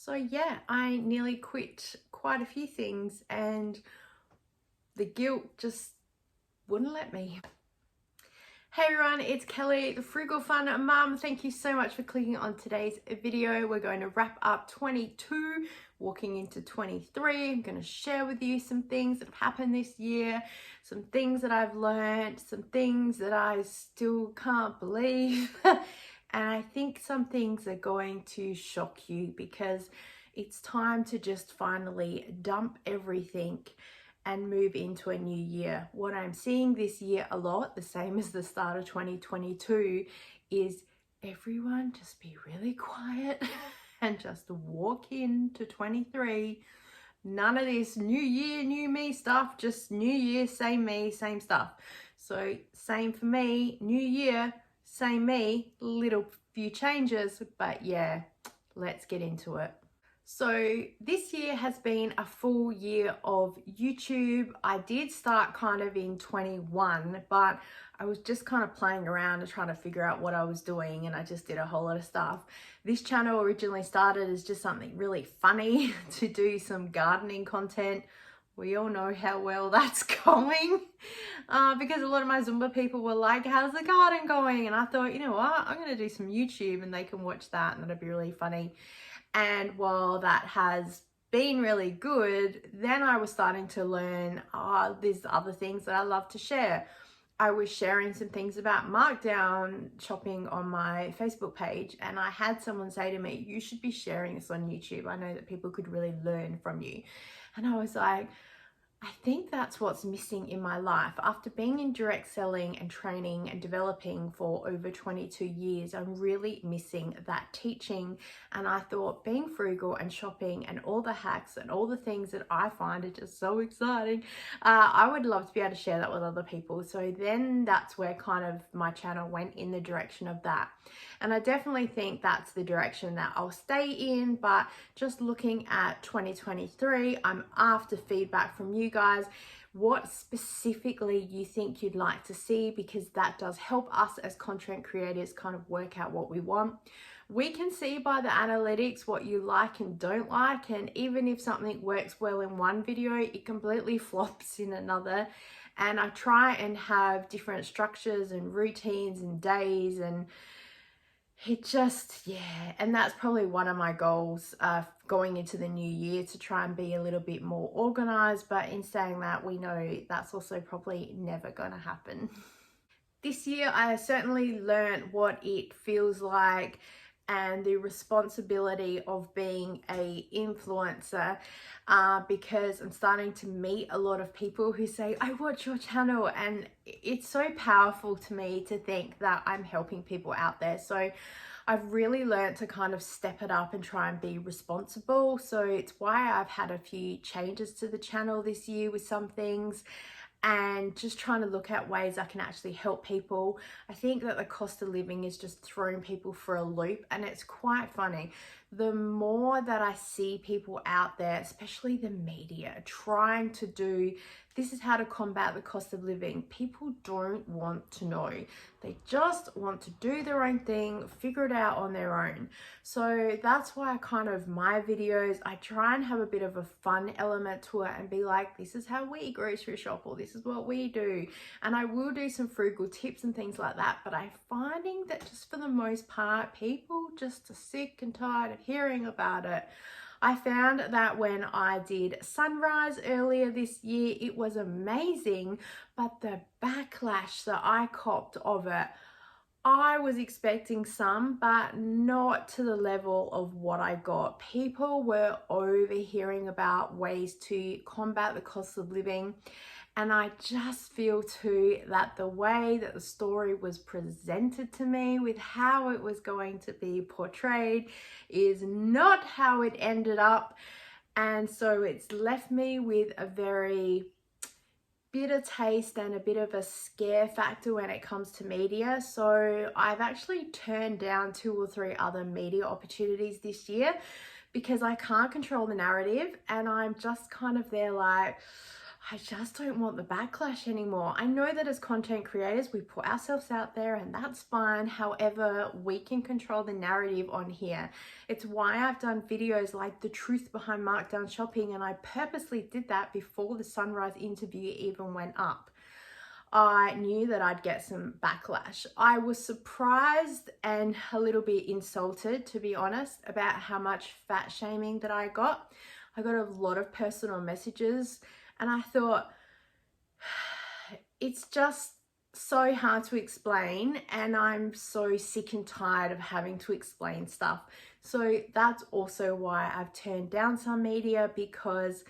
So yeah, I nearly quit quite a few things and the guilt just wouldn't let me. Hey everyone, it's Kelly, the Frugal Fun Mum. Thank you so much for clicking on today's video. We're going to wrap up 22, walking into 23. I'm going to share with you some things that have happened this year, some things that I've learned, some things that I still can't believe. And I think some things are going to shock you because it's time to just finally dump everything and move into a new year. What I'm seeing this year a lot, the same as the start of 2022, is everyone just be really quiet and just walk into 23. None of this new year, new me stuff, just new year, same me, same stuff. So same for me, new year, same me, little few changes, but yeah, let's get into it. So this year has been a full year of YouTube. I did start kind of in 21, but I was just kind of playing around and trying to figure out what I was doing, and I just did a whole lot of stuff. This channel originally started as just something really funny to do some gardening content. We all know how well that's going because a lot of my Zumba people were like, how's the garden going? And I thought, you know what, I'm going to do some YouTube and they can watch that and that'll be really funny. And while that has been really good, then I was starting to learn, there's other things that I love to share. I was sharing some things about markdown shopping on my Facebook page, and I had someone say to me, you should be sharing this on YouTube. I know that people could really learn from you. And I was like, I think that's what's missing in my life. After being in direct selling and training and developing for over 22 years, I'm really missing that teaching. And I thought being frugal and shopping and all the hacks and all the things that I find are just so exciting, I would love to be able to share that with other people. So then that's where kind of my channel went in the direction of that. And I definitely think that's the direction that I'll stay in. But just looking at 2023, I'm after feedback from you guys, what specifically you think you'd like to see, because that does help us as content creators kind of work out what we want. We can see by the analytics what you like and don't like, and even if something works well in one video, it completely flops in another. And I try and have different structures and routines and days, and it just, yeah, and that's probably one of my goals going into the new year, to try and be a little bit more organized. But in saying that, we know that's also probably never going to happen. This year, I certainly learned what it feels like and the responsibility of being a influencer, because I'm starting to meet a lot of people who say, I watch your channel, and it's so powerful to me to think that I'm helping people out there. So I've really learned to kind of step it up and try and be responsible. So it's why I've had a few changes to the channel this year with some things, and just trying to look at ways I can actually help people. I think that the cost of living is just throwing people for a loop, and it's quite funny. The more that I see people out there, especially the media, trying to do, this is how to combat the cost of living, people don't want to know. They just want to do their own thing, figure it out on their own. So that's why my videos, I try and have a bit of a fun element to it and be like, this is how we grocery shop, or this is what we do. And I will do some frugal tips and things like that, but I'm finding that just for the most part, people just are sick and tired of hearing about it. I found that when I did Sunrise earlier this year, it was amazing, but the backlash that I copped of it, I was expecting some, but not to the level of what I got. People were overhearing about ways to combat the cost of living. And I just feel too that the way that the story was presented to me, with how it was going to be portrayed, is not how it ended up. And so it's left me with a very bitter taste and a bit of a scare factor when it comes to media. So I've actually turned down 2 or 3 other media opportunities this year because I can't control the narrative, and I'm just kind of there like, I just don't want the backlash anymore. I know that as content creators, we put ourselves out there and that's fine. However, we can control the narrative on here. It's why I've done videos like the truth behind markdown shopping, and I purposely did that before the Sunrise interview even went up. I knew that I'd get some backlash. I was surprised and a little bit insulted, to be honest, about how much fat shaming that I got. I got a lot of personal messages, and I thought, it's just so hard to explain, and I'm so sick and tired of having to explain stuff. So that's also why I've turned down some media, because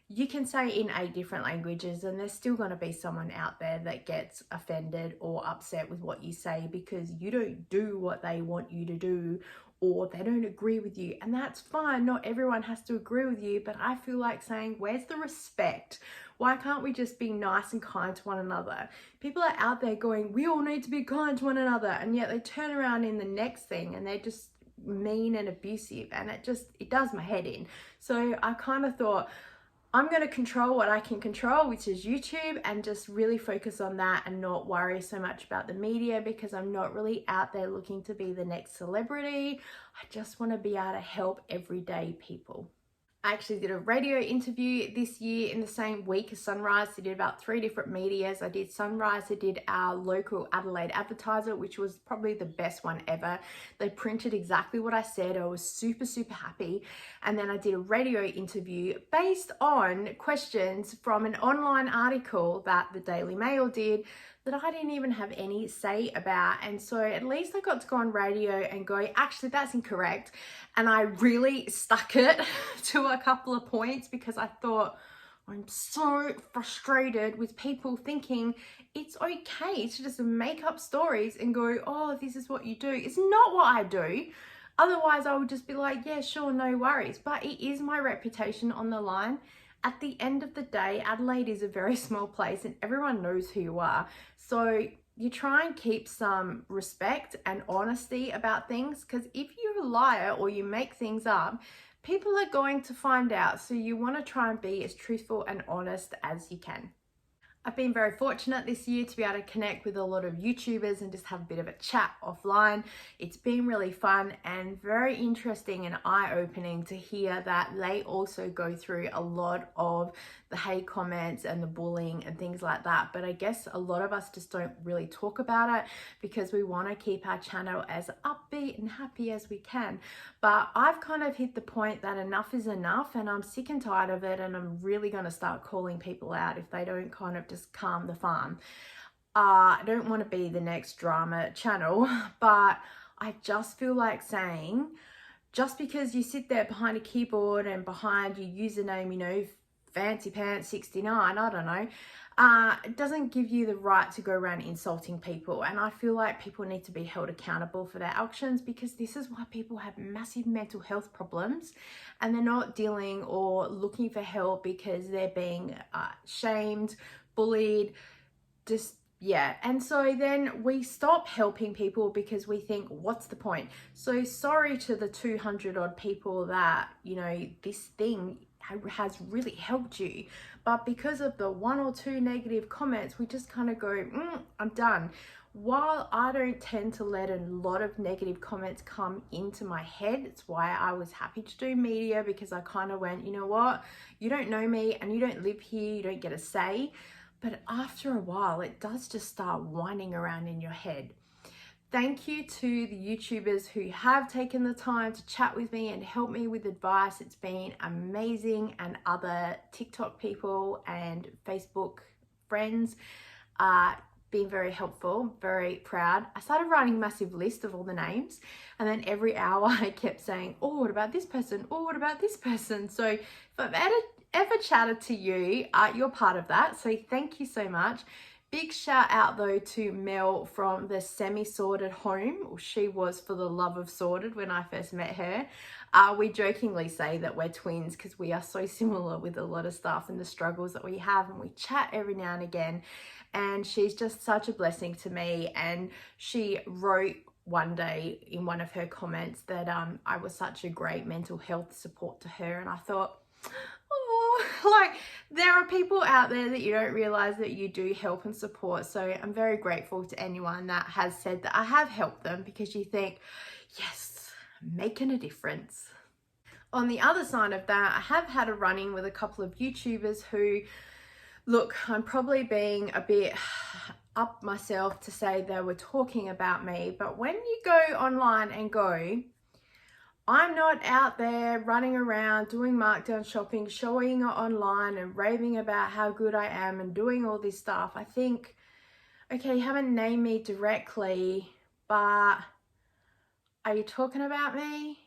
you can say in 8 different languages and there's still going to be someone out there that gets offended or upset with what you say because you don't do what they want you to do, or they don't agree with you. And that's fine. Not everyone has to agree with you, but I feel like saying, where's the respect? Why can't we just be nice and kind to one another? People are out there going, we all need to be kind to one another, and yet they turn around in the next thing and they're just mean and abusive, and it does my head in. So I kind of thought, I'm going to control what I can control, which is YouTube, and just really focus on that and not worry so much about the media, because I'm not really out there looking to be the next celebrity. I just want to be able to help everyday people. I actually did a radio interview this year in the same week as Sunrise. I did about 3 different medias. I did Sunrise, I did our local Adelaide Advertiser, which was probably the best one ever. They printed exactly what I said. I was super, super happy. And then I did a radio interview based on questions from an online article that the Daily Mail did that I didn't even have any say about. And so at least I got to go on radio and go, actually, that's incorrect. And I really stuck it to a couple of points, because I thought, I'm so frustrated with people thinking it's okay to just make up stories and go, oh, this is what you do. It's not what I do. Otherwise, I would just be like, yeah, sure, no worries. But it is my reputation on the line. At the end of the day, Adelaide is a very small place and everyone knows who you are. So you try and keep some respect and honesty about things, because if you're a liar or you make things up, people are going to find out. So you want to try and be as truthful and honest as you can. I've been very fortunate this year to be able to connect with a lot of YouTubers and just have a bit of a chat offline. It's been really fun and very interesting and eye-opening to hear that they also go through a lot of the hate comments and the bullying and things like that. But I guess a lot of us just don't really talk about it because we want to keep our channel as upbeat and happy as we can. But I've kind of hit the point that enough is enough, and I'm sick and tired of it, and I'm really going to start calling people out if they don't kind of just calm the farm. I don't want to be the next drama channel, but I just feel like saying, just because you sit there behind a keyboard and behind your username, you know, Fancy Pants 69, I don't know, it doesn't give you the right to go around insulting people. And I feel like people need to be held accountable for their actions, because this is why people have massive mental health problems and they're not dealing or looking for help because they're being shamed, bullied, just yeah. And so then we stop helping people because we think, what's the point? So sorry to the 200 odd people that, you know, this thing has really helped you, but because of the 1 or 2 negative comments, we just kind of go, I'm done. While I don't tend to let a lot of negative comments come into my head, it's why I was happy to do media, because I kind of went, you know what, you don't know me and you don't live here, you don't get a say. But after a while, it does just start whining around in your head. Thank you to the YouTubers who have taken the time to chat with me and help me with advice. It's been amazing. And other TikTok people and Facebook friends been very helpful, very proud. I started writing a massive list of all the names, and then every hour I kept saying, oh, what about this person? Oh, what about this person? So if I've ever chatted to you, you're part of that. So thank you so much. Big shout out though to Mel from the Semi-Sorted Home. She was for the love of sorted when I first met her. We jokingly say that we're twins because we are so similar with a lot of stuff and the struggles that we have, and we chat every now and again. And she's just such a blessing to me. And she wrote one day in one of her comments that I was such a great mental health support to her. And I thought, oh, Like, there are people out there that you don't realize that you do help and support. So I'm very grateful to anyone that has said that I have helped them, because you think, yes, making a difference. On the other side of that, I have had a run-in with a couple of YouTubers who, look, I'm probably being a bit up myself to say they were talking about me, but when you go online and go, I'm not out there running around doing markdown shopping, showing it online and raving about how good I am and doing all this stuff. I think, okay, you haven't named me directly, but are you talking about me?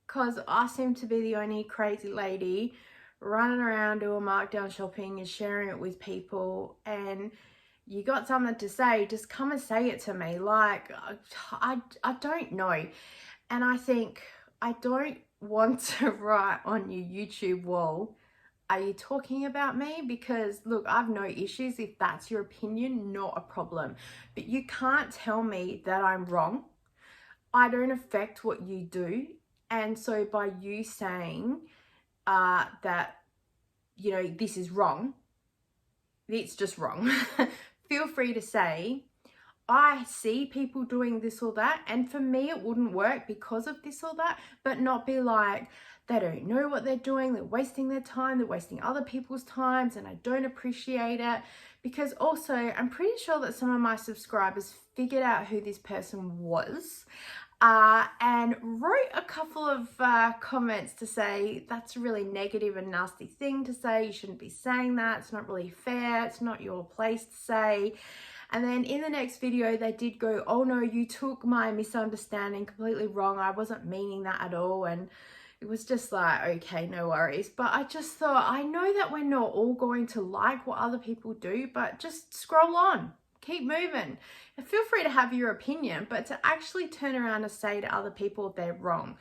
Because I seem to be the only crazy lady running around doing markdown shopping and sharing it with people, and you got something to say, just come and say it to me. Like, I don't know. And I think, I don't want to write on your YouTube wall, are you talking about me? Because look, I've no issues if that's your opinion, not a problem. But you can't tell me that I'm wrong. I don't affect what you do. And so by you saying that, you know, this is wrong, it's just wrong. Feel free to say, I see people doing this or that, and for me it wouldn't work because of this or that, but not be like, they don't know what they're doing, they're wasting their time, they're wasting other people's times, and I don't appreciate it. Because also, I'm pretty sure that some of my subscribers figured out who this person was and wrote a couple of comments to say, that's a really negative and nasty thing to say, you shouldn't be saying that, it's not really fair, it's not your place to say. And then in the next video, they did go, oh no, you took my misunderstanding completely wrong. I wasn't meaning that at all. And it was just like, okay, no worries. But I just thought, I know that we're not all going to like what other people do, but just scroll on, keep moving. And feel free to have your opinion, but to actually turn around and say to other people they're wrong.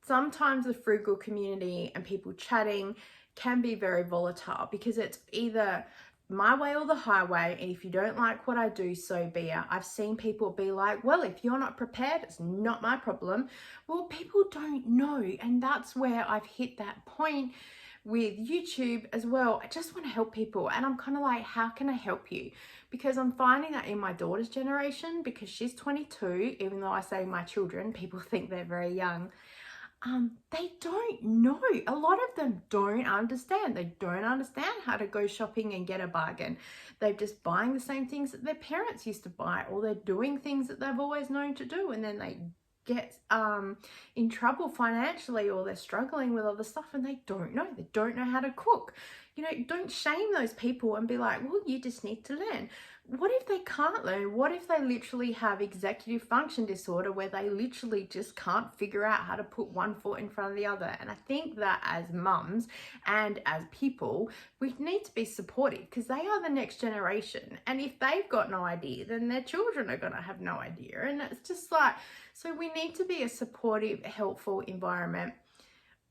Sometimes the frugal community and people chatting can be very volatile, because it's either my way or the highway, and if you don't like what I do, so be it. I've seen people be like, well, if you're not prepared, it's not my problem. Well, people don't know, and that's where I've hit that point with YouTube as well. I just want to help people, and I'm kind of like, how can I help you? Because I'm finding that in my daughter's generation, because she's 22, even though I say my children, people think they're very young. They don't know. A lot of them don't understand. They don't understand how to go shopping and get a bargain. They're just buying the same things that their parents used to buy, or they're doing things that they've always known to do, and then they get in trouble financially, or they're struggling with other stuff and they don't know. They don't know how to cook. You know, don't shame those people and be like, well, you just need to learn. What if they can't learn? What if they literally have executive function disorder, where they literally just can't figure out how to put one foot in front of the other? And I think that as mums and as people, we need to be supportive, because they are the next generation. And if they've got no idea, then their children are going to have no idea. And it's just like, so we need to be a supportive, helpful environment.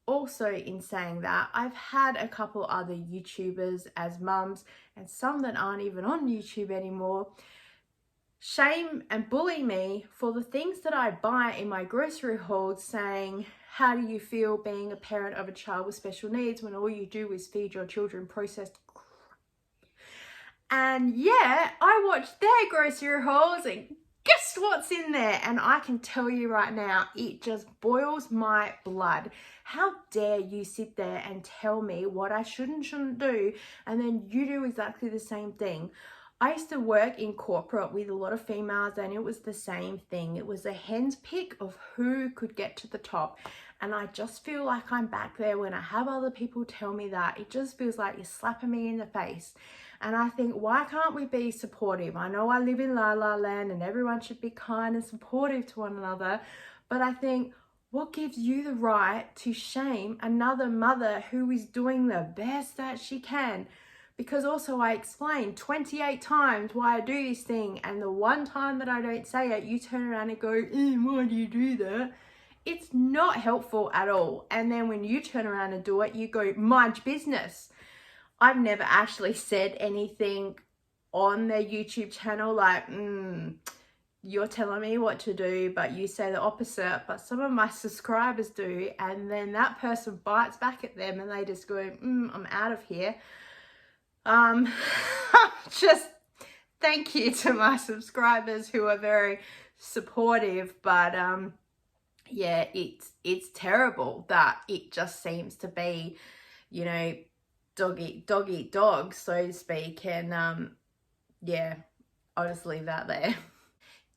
Also, in saying that, I've had a couple other YouTubers as mums, and some that aren't even on YouTube anymore, shame and bully me for the things that I buy in my grocery hauls, saying, how do you feel being a parent of a child with special needs when all you do is feed your children processed crap? And yeah, I watched their grocery hauls, and guess what's in there? And I can tell you right now, it just boils my blood. How dare you sit there and tell me what I should and shouldn't do, and then you do exactly the same thing. I used to work in corporate with a lot of females, and it was the same thing. It was a hen's pick of who could get to the top. And I just feel like I'm back there when I have other people tell me that. It just feels like you're slapping me in the face. And I think, why can't we be supportive? I know I live in La La Land and everyone should be kind and supportive to one another. But I think, what gives you the right to shame another mother who is doing the best that she can? Because also, I explained 28 times why I do this thing, and the one time that I don't say it, you turn around and go, why do you do that? It's not helpful at all. And then when you turn around and do it, you go, mind your business. I've never actually said anything on their YouTube channel like, you're telling me what to do, but you say the opposite, but some of my subscribers do, and then that person bites back at them and they just go, I'm out of here. Just thank you to my subscribers who are very supportive, but yeah, it's terrible that it just seems to be, you know, dog eat dog, so to speak. And yeah, I'll just leave that there.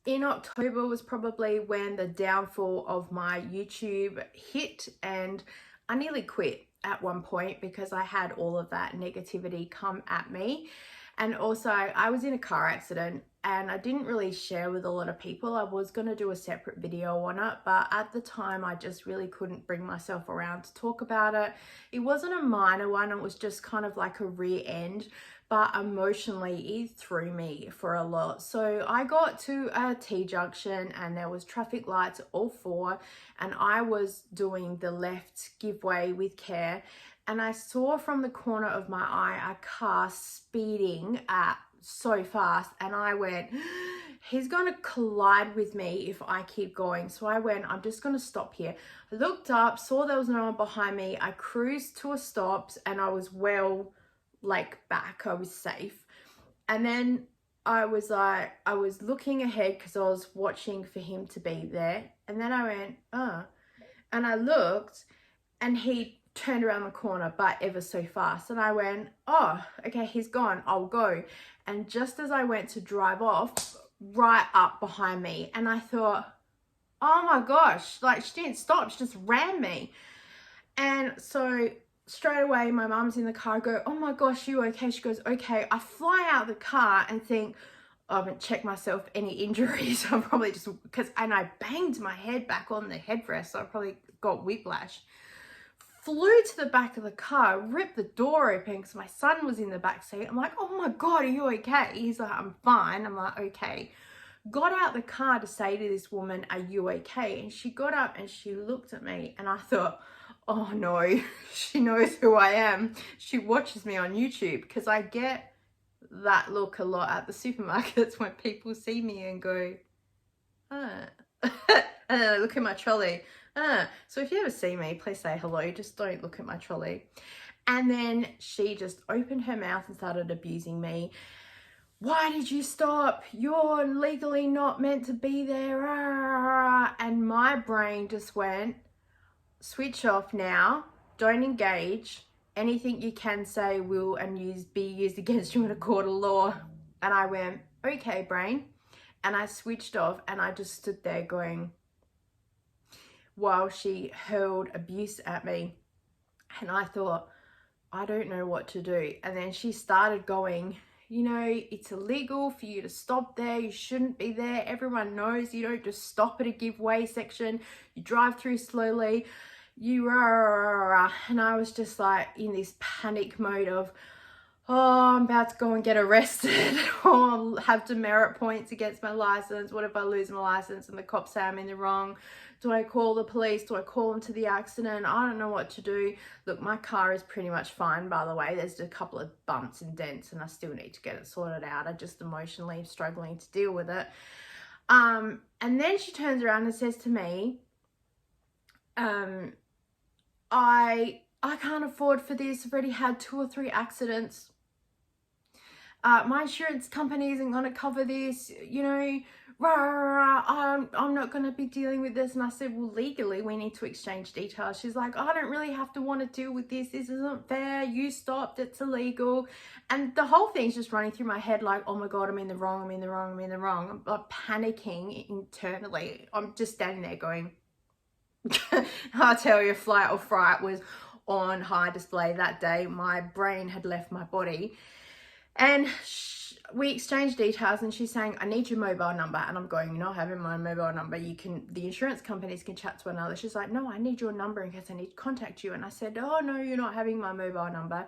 In October was probably when the downfall of my YouTube hit, and I nearly quit at one point because I had all of that negativity come at me. And also I was in a car accident and I didn't really share with a lot of people. I was going to do a separate video on it, but at the time I just really couldn't bring myself around to talk about it. It wasn't a minor one, it was just kind of like a rear end, but emotionally it threw me for a lot. So I got to a T-junction and there was traffic lights all four, and I was doing the left give way with care, and I saw from the corner of my eye a car speeding at so fast, and I went, he's gonna collide with me if I keep going. So I went, I'm just gonna stop here. I looked up, saw there was no one behind me. I cruised to a stop and I was well, like, back, I was safe. And then I was looking ahead because I was watching for him to be there. And then I went, and I looked and he turned around the corner, but ever so fast. And I went, oh, okay, he's gone, I'll go. And just as I went to drive off, right up behind me, and I thought, oh my gosh, like, she didn't stop, she just ran me. And so straight away my mum's in the car. I go, oh my gosh, you okay? She goes, okay. I fly out of the car and think, I haven't checked myself any injuries. I'm probably just, and I banged my head back on the headrest, so I probably got whiplash. Flew to the back of the car, ripped the door open because my son was in the back seat. I'm like, oh my God, are you okay? He's like, I'm fine. I'm like, okay. Got out the car to say to this woman, are you okay? And she got up and she looked at me, and I thought, oh no, she knows who I am. She watches me on YouTube, because I get that look a lot at the supermarkets when people see me and go, and then I look at my trolley. So if you ever see me, please say hello, just don't look at my trolley. And then she just opened her mouth and started abusing me. Why did you stop? You're legally not meant to be there. And my brain just went, switch off now, don't engage. Anything you can say will be used against you in a court of law. And I went, okay, brain. And I switched off and I just stood there going, while she hurled abuse at me. And I thought, I don't know what to do. And then she started going, you know, it's illegal for you to stop there. You shouldn't be there. Everyone knows you don't just stop at a give way section. You drive through slowly. And I was just like in this panic mode of, oh, I'm about to go and get arrested or have demerit points against my license. What if I lose my license and the cops say I'm in the wrong? Do I call the police? Do I call them to the accident? I don't know what to do. Look, my car is pretty much fine, by the way. There's a couple of bumps and dents and I still need to get it sorted out. I just emotionally am struggling to deal with it. And then she turns around and says to me, I can't afford for this. I've already had 2 or 3 accidents. My insurance company isn't going to cover this, you know, I'm not going to be dealing with this. And I said, well, legally, we need to exchange details. She's like, I don't really have to want to deal with this. This isn't fair. You stopped. It's illegal. And the whole thing's just running through my head like, oh my God, I'm in the wrong. I'm in the wrong. I'm in the wrong. I'm like panicking internally. I'm just standing there going, I'll tell you, flight or fright was on high display that day. My brain had left my body. And we exchanged details and she's saying, I need your mobile number. And I'm going, you're not having my mobile number. The insurance companies can chat to another. She's like, no, I need your number in case I need to contact you. And I said, oh no, you're not having my mobile number.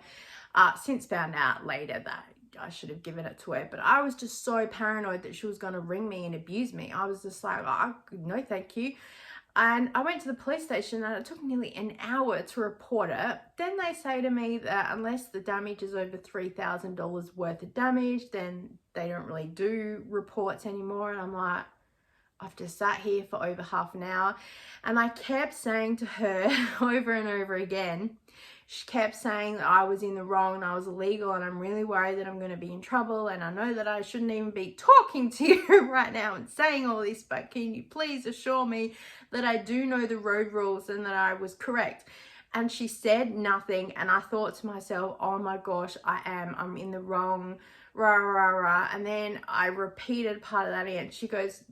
Since found out later that I should have given it to her. But I was just so paranoid that she was going to ring me and abuse me. I was just like, oh, no, thank you. And I went to the police station and it took nearly an hour to report it. Then they say to me that unless the damage is over $3,000 worth of damage, then they don't really do reports anymore. And I'm like, I've just sat here for over half an hour, and I kept saying to her over and over again, she kept saying that I was in the wrong and I was illegal, and I'm really worried that I'm going to be in trouble, and I know that I shouldn't even be talking to you right now and saying all this, but can you please assure me that I do know the road rules and that I was correct? And she said nothing, and I thought to myself, oh my gosh, I'm in the wrong, rah, rah, rah. And then I repeated part of that again. She goes,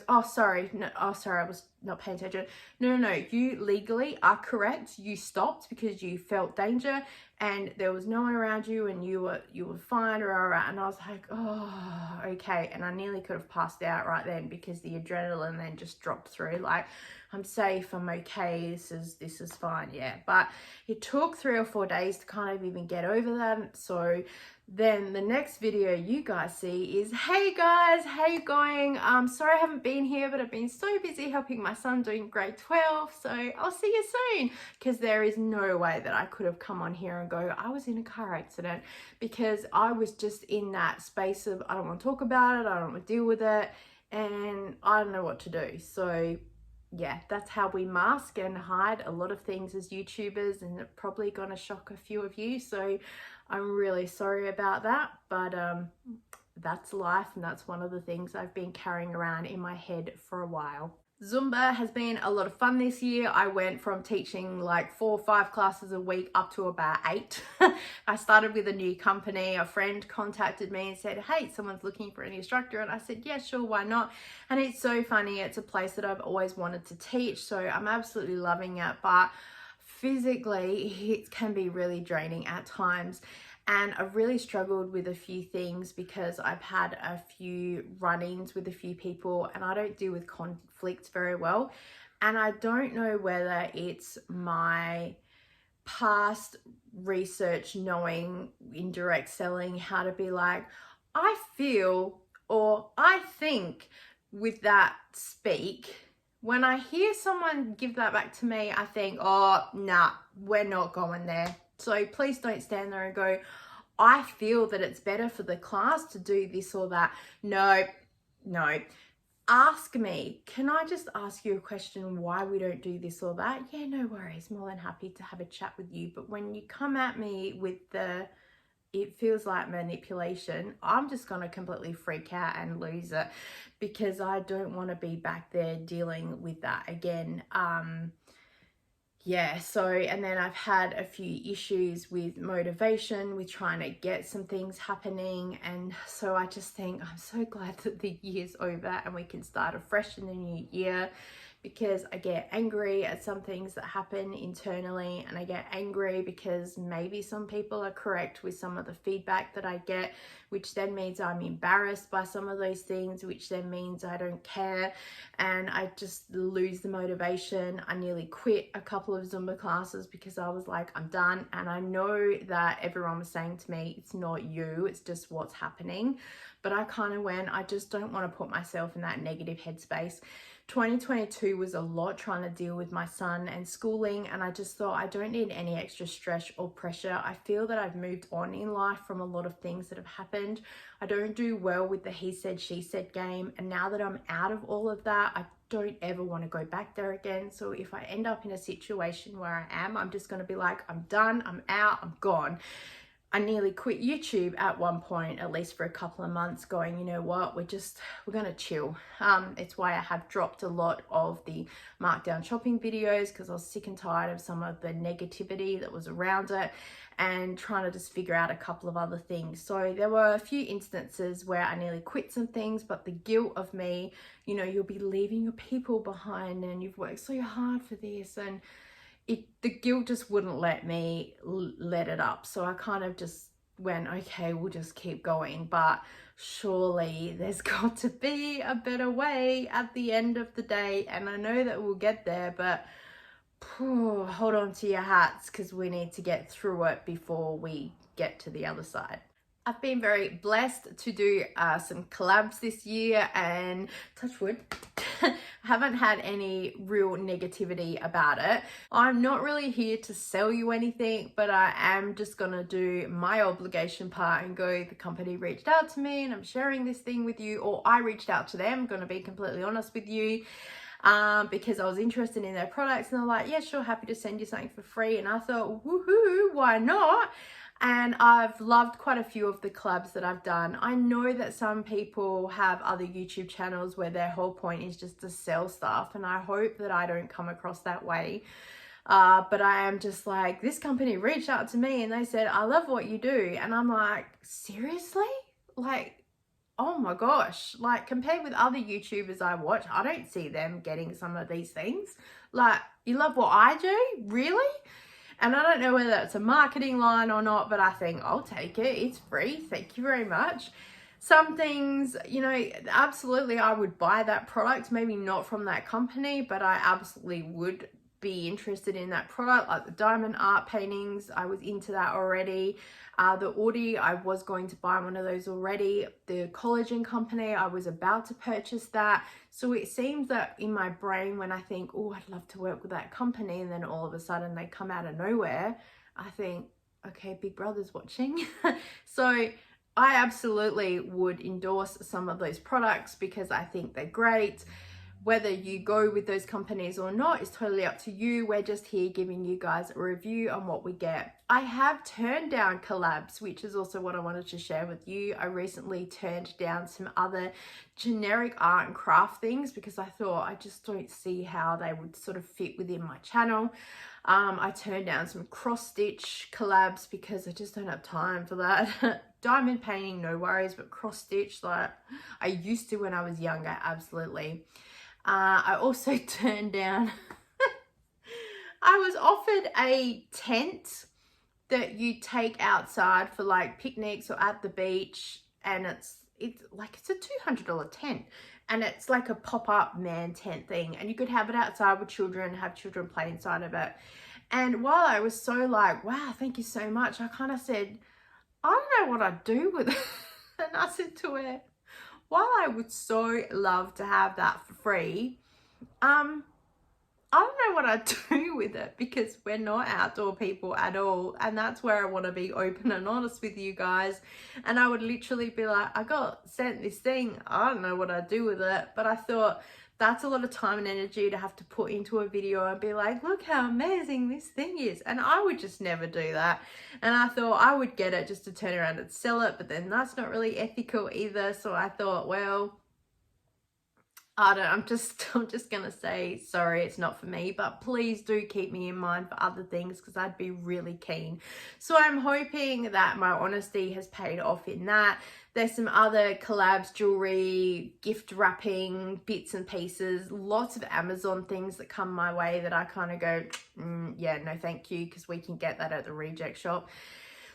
oh, sorry. No, oh, sorry, I was not paying attention. No, you legally are correct. You stopped because you felt danger and there was no one around you and you were fine, rah, rah. And I was like, oh, okay. And I nearly could have passed out right then because the adrenaline then just dropped through. Like, I'm safe, I'm okay, this is fine, yeah. But it took 3 or 4 days to kind of even get over that. So then the next video you guys see is, hey guys, how you going? Sorry I haven't been here, but I've been so busy helping my son doing grade 12, so I'll see you soon. Because there is no way that I could have come on here and go, I was in a car accident, because I was just in that space of, I don't want to talk about it, I don't want to deal with it, and I don't know what to do. So yeah, that's how we mask and hide a lot of things as YouTubers, and it's probably gonna shock a few of you, so I'm really sorry about that, but that's life, and that's one of the things I've been carrying around in my head for a while. Zumba has been a lot of fun this year. I went from teaching like 4 or 5 classes a week up to about 8. I started with a new company. A friend contacted me and said, hey, someone's looking for an instructor. And I said, yeah, sure, why not? And it's so funny. It's a place that I've always wanted to teach. So I'm absolutely loving it. But physically, it can be really draining at times. And I've really struggled with a few things because I've had a few run-ins with a few people, and I don't deal with conflicts very well. And I don't know whether it's my past research knowing in direct selling how to be like, I feel or I think with that speak. When I hear someone give that back to me, I think, oh, nah, we're not going there. So please don't stand there and go, I feel that it's better for the class to do this or that. No. Ask me, can I just ask you a question why we don't do this or that? Yeah, no worries. More than happy to have a chat with you. But when you come at me with it feels like manipulation, I'm just going to completely freak out and lose it, because I don't want to be back there dealing with that again. Yeah, so, and then I've had a few issues with motivation, with trying to get some things happening. And so I just think I'm so glad that the year's over and we can start afresh in the new year, because I get angry at some things that happen internally, and I get angry because maybe some people are correct with some of the feedback that I get, which then means I'm embarrassed by some of those things, which then means I don't care, and I just lose the motivation. I nearly quit a couple of Zumba classes because I was like, I'm done. And I know that everyone was saying to me, it's not you, it's just what's happening. But I kind of went, I just don't want to put myself in that negative headspace. 2022 was a lot, trying to deal with my son and schooling, and I just thought I don't need any extra stress or pressure. I feel that I've moved on in life from a lot of things that have happened. I don't do well with the he said, she said game, and now that I'm out of all of that, I don't ever want to go back there again. So if I end up in a situation where I am, I'm just going to be like, I'm done, I'm out, I'm gone. I nearly quit YouTube at one point, at least for a couple of months, going, you know what, we're going to chill. It's why I have dropped a lot of the markdown shopping videos, because I was sick and tired of some of the negativity that was around it, and trying to just figure out a couple of other things. So there were a few instances where I nearly quit some things, but the guilt of me, you know, you'll be leaving your people behind and you've worked so hard for this, and the guilt just wouldn't let me let it up. So I kind of just went, okay, we'll just keep going. But surely there's got to be a better way at the end of the day. And I know that we'll get there, but hold on to your hats, because we need to get through it before we get to the other side. I've been very blessed to do some collabs this year, and touch wood, haven't had any real negativity about it. I'm not really here to sell you anything, but I am just gonna do my obligation part and go, the company reached out to me and I'm sharing this thing with you, or I reached out to them, I'm gonna be completely honest with you. Because I was interested in their products, and they're like, yeah, sure, happy to send you something for free. And I thought, woohoo, why not? And I've loved quite a few of the collabs that I've done. I know that some people have other YouTube channels where their whole point is just to sell stuff, and I hope that I don't come across that way. But I am just like, this company reached out to me and they said, I love what you do. And I'm like, seriously? Like, oh my gosh, like compared with other YouTubers I watch, I don't see them getting some of these things. Like, you love what I do? Really? And I don't know whether it's a marketing line or not, but I think I'll take it. It's free. Thank you very much. Some things, you know, absolutely I would buy that product, maybe not from that company, but I absolutely would be interested in that product, like the diamond art paintings. I was into that already. The Audi, I was going to buy one of those already. The collagen company, I was about to purchase that. So it seems that in my brain, when I think, oh, I'd love to work with that company, and then all of a sudden they come out of nowhere, I think, okay, Big Brother's watching. So I absolutely would endorse some of those products because I think they're great. Whether you go with those companies or not is totally up to you. We're just here giving you guys a review on what we get. I have turned down collabs, which is also what I wanted to share with you. I recently turned down some other generic art and craft things because I thought I just don't see how they would sort of fit within my channel. I turned down some cross-stitch collabs because I just don't have time for that. Diamond painting, no worries, but cross-stitch, like I used to when I was younger, absolutely. I also turned down, I was offered a tent that you take outside for like picnics or at the beach, and it's a $200 tent, and it's like a pop-up man tent thing, and you could have it outside with children, have children play inside of it. And while I was so like, wow, thank you so much, I kind of said, I don't know what I'd do with it. And I said to her, while I would so love to have that for free, I don't know what I'd do with it because we're not outdoor people at all. And that's where I want to be open and honest with you guys. And I would literally be like, I got sent this thing. I don't know what I'd do with it. But I thought that's a lot of time and energy to have to put into a video and be like, look how amazing this thing is. And I would just never do that. And I thought I would get it just to turn around and sell it. But then that's not really ethical either. So I thought, well, I'm just gonna say sorry, it's not for me, but please do keep me in mind for other things because I'd be really keen. So I'm hoping that my honesty has paid off in that. There's some other collabs, jewelry, gift wrapping, bits and pieces, lots of Amazon things that come my way that I kind of go, yeah, no thank you, because we can get that at the reject shop.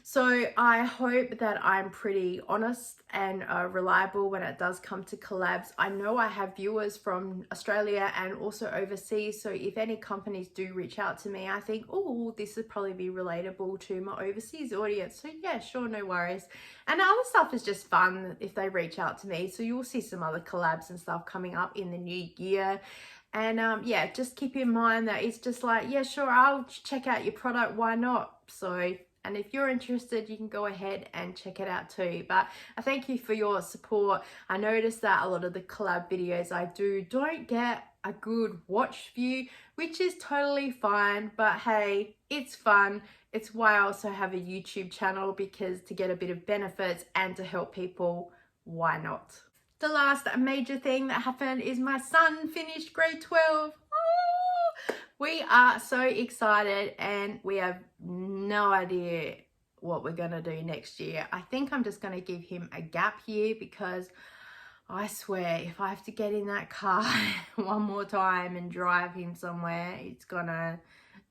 So I hope that I'm pretty honest and reliable when it does come to collabs. I know I have viewers from Australia and also overseas. So if any companies do reach out to me, I think, oh, this would probably be relatable to my overseas audience. So yeah, sure, no worries. And other stuff is just fun if they reach out to me. So you'll see some other collabs and stuff coming up in the new year. And yeah, just keep in mind that it's just like, yeah, sure, I'll check out your product. Why not? So, and if you're interested, you can go ahead and check it out too. But I thank you for your support. I noticed that a lot of the collab videos I do don't get a good watch view, which is totally fine. But hey, it's fun. It's why I also have a YouTube channel, because to get a bit of benefits and to help people, why not? The last major thing that happened is my son finished grade 12. We are so excited and we have no idea what we're going to do next year. I think I'm just going to give him a gap year because I swear if I have to get in that car one more time and drive him somewhere, it's going to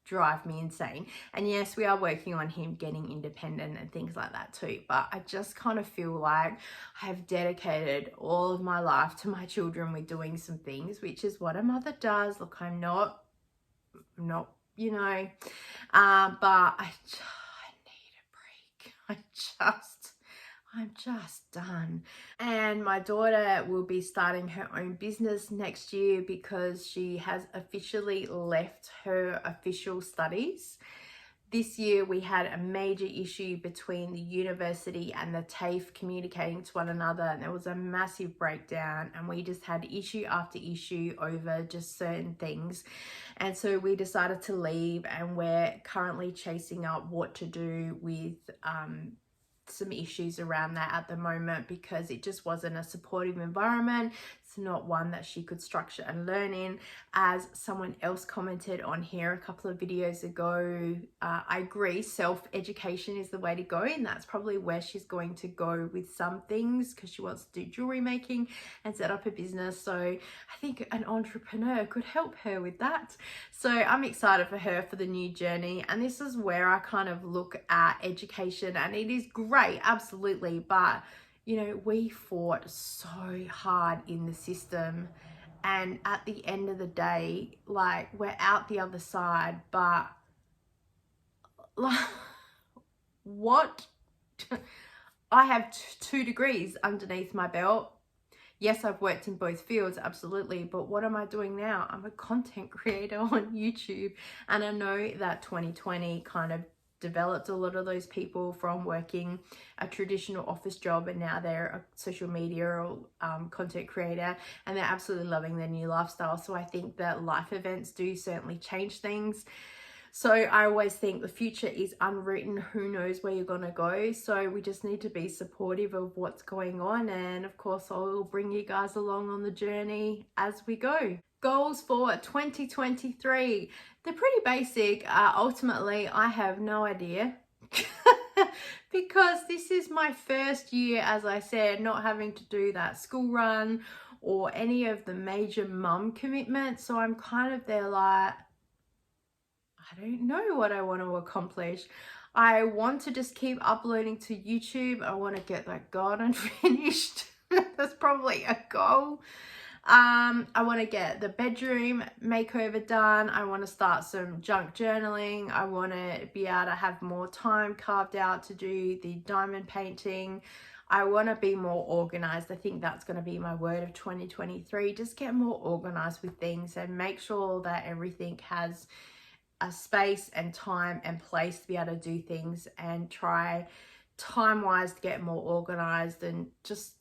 drive me insane. And yes, we are working on him getting independent and things like that too, but I just kind of feel like I have dedicated all of my life to my children with doing some things, which is what a mother does. Look, I'm not, you know, but I need a break. I'm just done. And my daughter will be starting her own business next year because she has officially left her official studies. This year we had a major issue between the university and the TAFE communicating to one another, and there was a massive breakdown, and we just had issue after issue over just certain things. And so we decided to leave, and we're currently chasing up what to do with some issues around that at the moment, because it just wasn't a supportive environment. It's not one that she could structure and learn in. As someone else commented on here a couple of videos ago, I agree, self-education is the way to go, and that's probably where she's going to go with some things, because she wants to do jewelry making and set up a business. So I think an entrepreneur could help her with that. So I'm excited for her for the new journey, and this is where I kind of look at education, and it is great, absolutely, but you know, we fought so hard in the system, and at the end of the day, like, we're out the other side. But like, what? I have 2 degrees underneath my belt. Yes, I've worked in both fields, absolutely, but what am I doing now? I'm a content creator on YouTube, and I know that 2020 kind of developed a lot of those people from working a traditional office job, and now they're a social media or content creator, and they're absolutely loving their new lifestyle. So I think that life events do certainly change things. So I always think the future is unwritten. Who knows where you're going to go? So we just need to be supportive of what's going on. And of course, I'll bring you guys along on the journey as we go. Goals for 2023. They're pretty basic. Ultimately, I have no idea. Because this is my first year, as I said, not having to do that school run or any of the major mum commitments. So I'm kind of there like, I don't know what I want to accomplish. I want to just keep uploading to YouTube. I want to get that garden finished. That's probably a goal. I want to get the bedroom makeover done. I want to start some junk journaling. I want to be able to have more time carved out to do the diamond painting. I want to be more organized. I think that's going to be my word of 2023. Just get more organized with things and make sure that everything has a space and time and place to be able to do things, and try time-wise to get more organized, and just,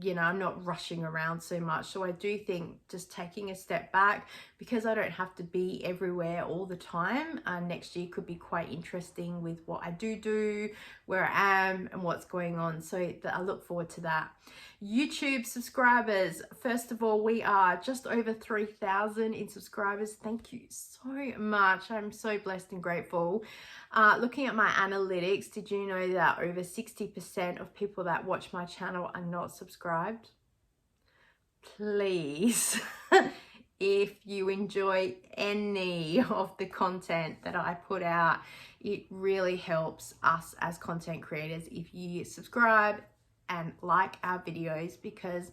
you know, I'm not rushing around so much. So I do think just taking a step back, because I don't have to be everywhere all the time. Next year could be quite interesting with what I do, where I am and what's going on. So I look forward to that. YouTube subscribers. First of all, we are just over 3,000 in subscribers. Thank you so much. I'm so blessed and grateful. Looking at my analytics, did you know that over 60% of people that watch my channel are not subscribed? Please, if you enjoy any of the content that I put out, it really helps us as content creators if you subscribe and like our videos, because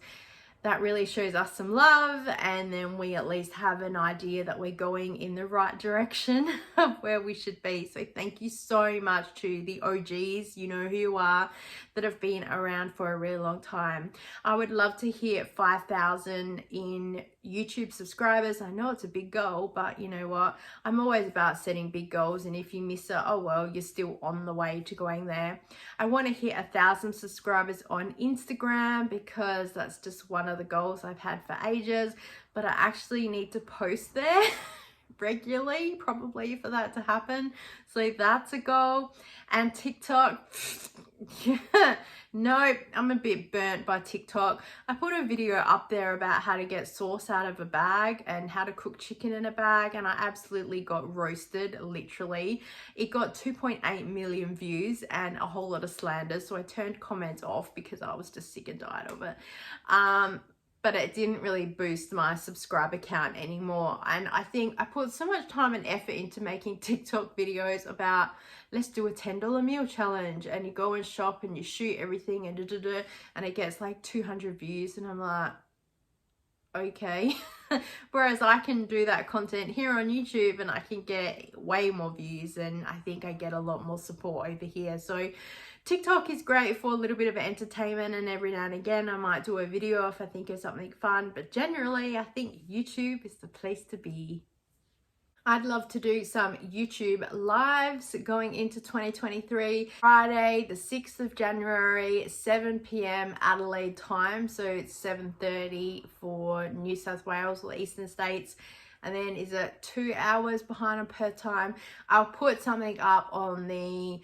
that really shows us some love, and then we at least have an idea that we're going in the right direction of where we should be. So thank you so much to the OGs, you know who you are, that have been around for a really long time. I would love to hit 5,000 in YouTube subscribers. I know it's a big goal, but you know what? I'm always about setting big goals, and if you miss it, oh well, you're still on the way to going there. I want to hit 1,000 subscribers on Instagram, because that's just one of the goals I've had for ages, but I actually need to post there regularly probably for that to happen. So that's a goal. And TikTok, no, I'm a bit burnt by TikTok. I put a video up there about how to get sauce out of a bag and how to cook chicken in a bag, and I absolutely got roasted, literally. It got 2.8 million views and a whole lot of slander, so I turned comments off because I was just sick and tired of it. But it didn't really boost my subscriber count anymore. And I think I put so much time and effort into making TikTok videos about, let's do a $10 meal challenge, and you go and shop and you shoot everything and and it gets like 200 views, and I'm like, okay. Whereas I can do that content here on YouTube and I can get way more views, and I think I get a lot more support over here. So TikTok is great for a little bit of entertainment, and every now and again I might do a video if I think of something fun, but generally I think YouTube is the place to be. I'd love to do some YouTube lives going into 2023. Friday, the 6th of January, 7 p.m. Adelaide time. So it's 7:30 for New South Wales or Eastern States. And then is it 2 hours behind on Perth time? I'll put something up on the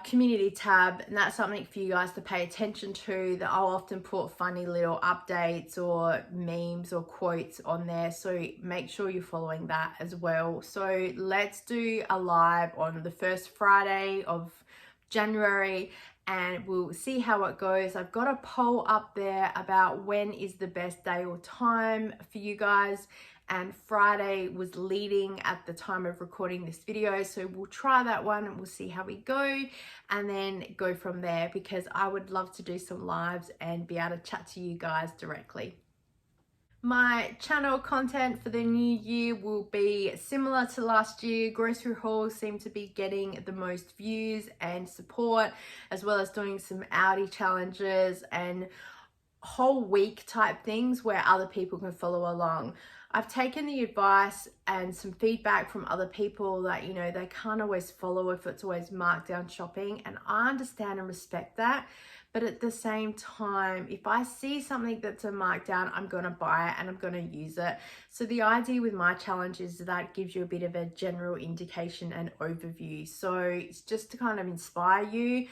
community tab, and that's something for you guys to pay attention to, that I'll often put funny little updates or memes or quotes on there, so make sure you're following that as well. So let's do a live on the first Friday of January and we'll see how it goes. I've got a poll up there about when is the best day or time for you guys, and Friday was leading at the time of recording this video, so we'll try that one and we'll see how we go and then go from there, because I would love to do some lives and be able to chat to you guys directly. My channel content for the new year will be similar to last year. Grocery hauls seem to be getting the most views and support, as well as doing some Audi challenges and whole week type things where other people can follow along. I've taken the advice and some feedback from other people that, you know, they can't always follow if it's always markdown shopping, and I understand and respect that. But at the same time, if I see something that's a markdown, I'm going to buy it and I'm going to use it. So the idea with my challenge is that gives you a bit of a general indication and overview. So it's just to kind of inspire you.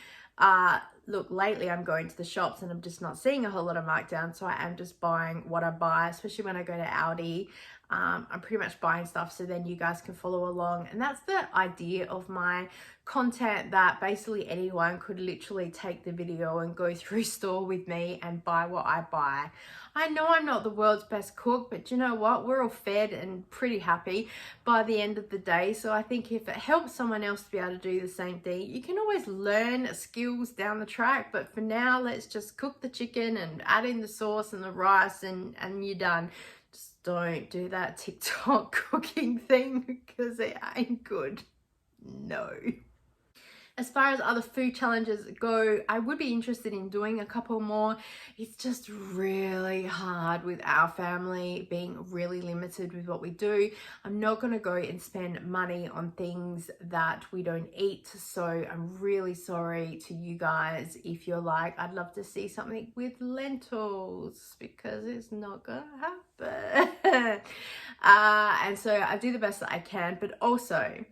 Look, lately I'm going to the shops and I'm just not seeing a whole lot of markdown, so I am just buying what I buy, especially when I go to Audi. I'm pretty much buying stuff so then you guys can follow along, and that's the idea of my content, that basically anyone could literally take the video and go through store with me and buy what I buy. I know I'm not the world's best cook, but you know what, we're all fed and pretty happy by the end of the day. So I think if it helps someone else to be able to do the same thing, you can always learn skills down the track, but for now let's just cook the chicken and add in the sauce and the rice and you're done. Just don't do that TikTok cooking thing because it ain't good. No. As far as other food challenges go, I would be interested in doing a couple more. It's just really hard with our family being really limited with what we do. I'm not going to go and spend money on things that we don't eat. So I'm really sorry to you guys if you're like, I'd love to see something with lentils, because it's not going to happen. And so I do the best that I can, but also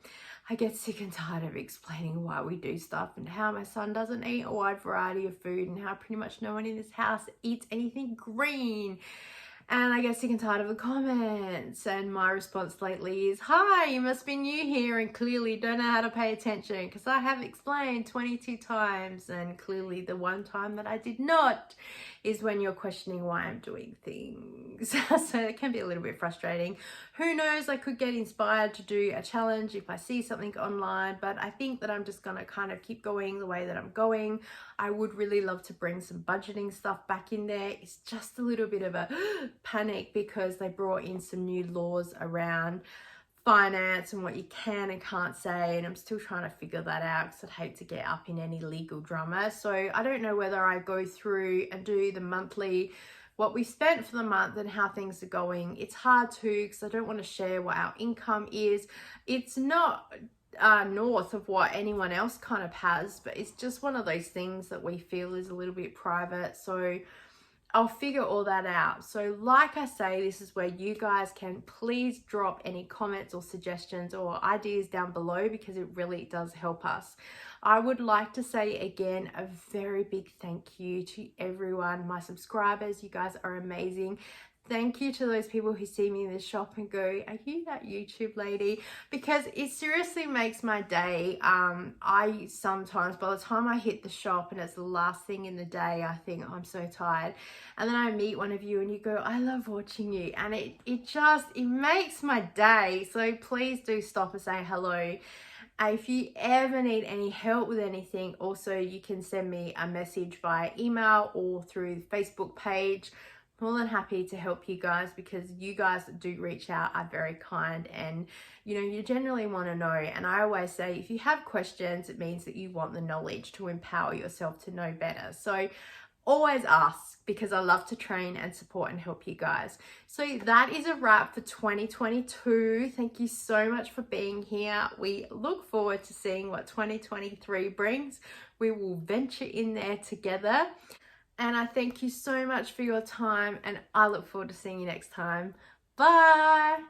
I get sick and tired of explaining why we do stuff and how my son doesn't eat a wide variety of food and how pretty much no one in this house eats anything green. And I get sick and tired of the comments, and my response lately is, hi, you must be new here and clearly don't know how to pay attention, because I have explained 22 times, and clearly the one time that I did not is when you're questioning why I'm doing things. So it can be a little bit frustrating. Who knows, I could get inspired to do a challenge if I see something online, but I think that I'm just going to kind of keep going the way that I'm going. I would really love to bring some budgeting stuff back in there. It's just a little bit of a panic because they brought in some new laws around finance and what you can and can't say, and I'm still trying to figure that out because I'd hate to get up in any legal drama. So I don't know whether I go through and do the monthly, what we spent for the month and how things are going. It's hard to, because I don't want to share what our income is. It's not north of what anyone else kind of has, but it's just one of those things that we feel is a little bit private. So I'll figure all that out. So like I say, this is where you guys can please drop any comments or suggestions or ideas down below, because it really does help us. I would like to say again a very big thank you to everyone, my subscribers. You guys are amazing. Thank you to those people who see me in the shop and go, are you that YouTube lady? Because it seriously makes my day. I sometimes, by the time I hit the shop and it's the last thing in the day, I think, oh, I'm so tired. And then I meet one of you and you go, I love watching you. And it makes my day. So please do stop and say hello. If you ever need any help with anything, also you can send me a message via email or through the Facebook page. more than happy to help you guys, because you guys that do reach out are very kind, and you know, you generally want to know. And I always say, if you have questions, it means that you want the knowledge to empower yourself to know better. So always ask, because I love to train and support and help you guys. So that is a wrap for 2022. Thank you so much for being here. We look forward to seeing what 2023 brings. We will venture in there together. And I thank you so much for your time, and I look forward to seeing you next time. Bye.